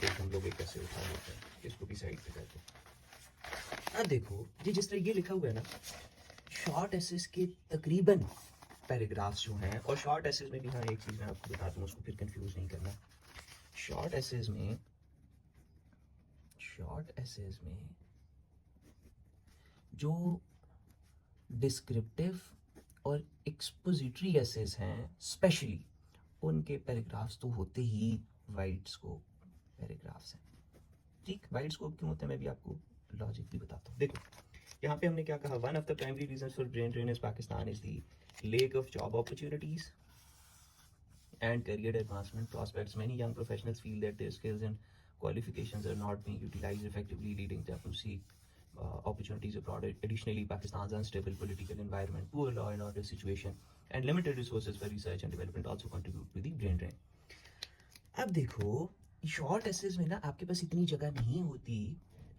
एक हम लोग एक कैसे उठा लेते हैं, इसको भी साइड पे करते हैं। अब देखो ये जिस तरह ये लिखा हुआ है ना, शॉर्ट एसेस के तकरीबन पैराग्राफ्स जो हैं, और शॉर्ट एसेस में भी हाँ एक चीज़ मैं आपको बता दूँ, उसको फिर कंफ्यूज नहीं करना। शॉर्ट एसेस में जो डिस्क्रिप्टिव और एक्सपोजिटरी एसेस हैं स्पेशली, उनके पैराग्राफ्स तो होते ही वाइड स्कोप पैराग्राफ्स हैं। ठीक, वाइड स्कोप क्यों होता है मैं भी आपको लॉजिक भी बताता हूँ। देखो यहाँ पे हमने क्या कहा, one of the primary reason for brain drain is Pakistan is the lack of job opportunities and career advancement prospects. Many young professionals feel that their skills and qualifications are not being utilized effectively, leading them to seek opportunities abroad. Additionally, Pakistan's unstable political environment, poor law and order situation, and limited resources for research and development also contribute to the brain drain. अब देखो short assess में ना आपके पास इतनी जगह नहीं होती,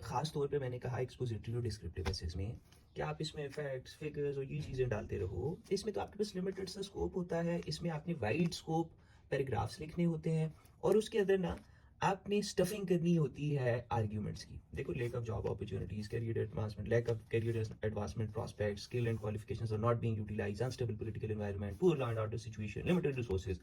खास तौर पे मैंने कहा एक्सपोजिटरी और डिस्क्रिप्टिव एसेस में, कि आप इसमें फैक्ट्स फिगर्स और ये चीज़ें डालते रहो। इसमें तो आपके पास लिमिटेड सा स्कोप होता है, इसमें आपने वाइड स्कोप पैराग्राफ्स लिखने होते हैं, और उसके अंदर ना आपने स्टफिंग करनी होती है आर्ग्यूमेंट्स की। देखो lack of job opportunities, career advancement, lack of career advancement prospects, skill and qualifications are not being utilised, unstable political environment, poor law and order situation, limited resources.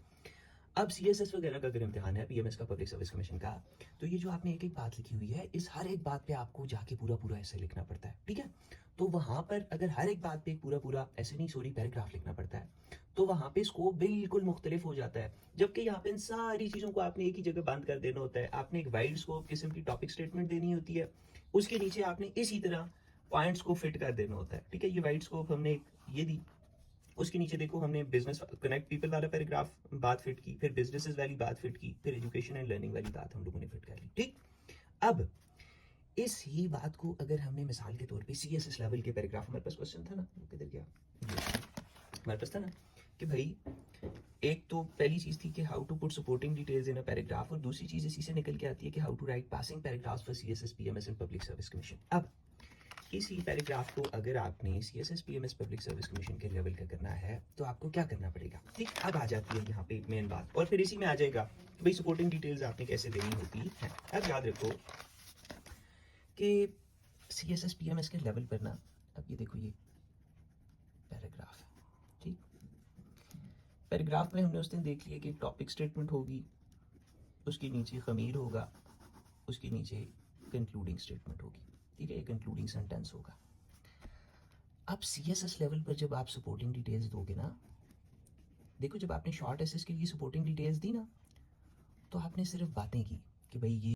अब सीएसएस वगैरह का अगर इम्तिहान है पीएमएस का, public service commission का, तो ये जो आपने एक एक बात लिखी हुई है, इस हर एक बात पे आपको जाके पूरा पूरा ऐसे लिखना पड़ता है, ठीक है। तो वहां पर अगर हर एक बात पे एक पूरा पूरा ऐसे नहीं, सॉरी, पैराग्राफ लिखना पड़ता है, तो वहां पे स्कोप बिल्कुल मुख्तलिफ हो जाता है। जबकि यहाँ पे इन सारी चीजों को आपने एक ही जगह बंद कर देना होता है। आपने एक वाइड स्कोप किस्म की टॉपिक स्टेटमेंट देनी होती है, उसके नीचे आपने इसी तरह पॉइंट्स को फिट कर देना होता है, ठीक है। ये वाइड स्कोप हमने ये दी, उसके नीचे देखो हमने बिजनेस कनेक्ट पीपल वाला पैराग्राफ बात फिट की, फिर बिजनेसेस वाली बात फिट की, फिर एजुकेशन एंड लर्निंग वाली बात हम लोगों ने फिट कर ली, ठीक। अब इस ही बात को अगर हमने मिसाल के तौर पे सीएसएस लेवल के पैराग्राफ, हमारे पास क्वेश्चन था ना, किधर गया, हमारे पास था ना कि भाई एक तो पहली चीज थी कि how to put supporting details in a paragraph, और दूसरी चीज इसी से निकल के आती है कि how to write passing paragraphs for CSS PMS and public service commission. अब इसी पैराग्राफ को अगर आपने CSS PMS public service commission के लेवल का करना है तो आपको क्या करना पड़ेगा, ठीक। अब आ जाती है यहाँ पे मेन बात, और फिर इसी में आ जाएगा कि भाई सपोर्टिंग डिटेल्स आपने कैसे देनी होती है। अब याद रखो कि सीएसएस पीएमएस के लेवल पर ना, अब ये देखो ये पैराग्राफ है, ठीक। पैराग्राफ में हमने उस दिन देख लिया कि टॉपिक स्टेटमेंट होगी, उसके नीचे खमीर होगा, उसके नीचे कंक्लूडिंग स्टेटमेंट होगी, ठीक है, कंक्लूडिंग सेंटेंस होगा। अब सीएसएस लेवल पर जब आप सपोर्टिंग डिटेल्स दोगे ना, देखो जब आपने शॉर्ट एसेस के लिए सपोर्टिंग डिटेल्स दी ना, तो आपने सिर्फ बातें की कि भाई ये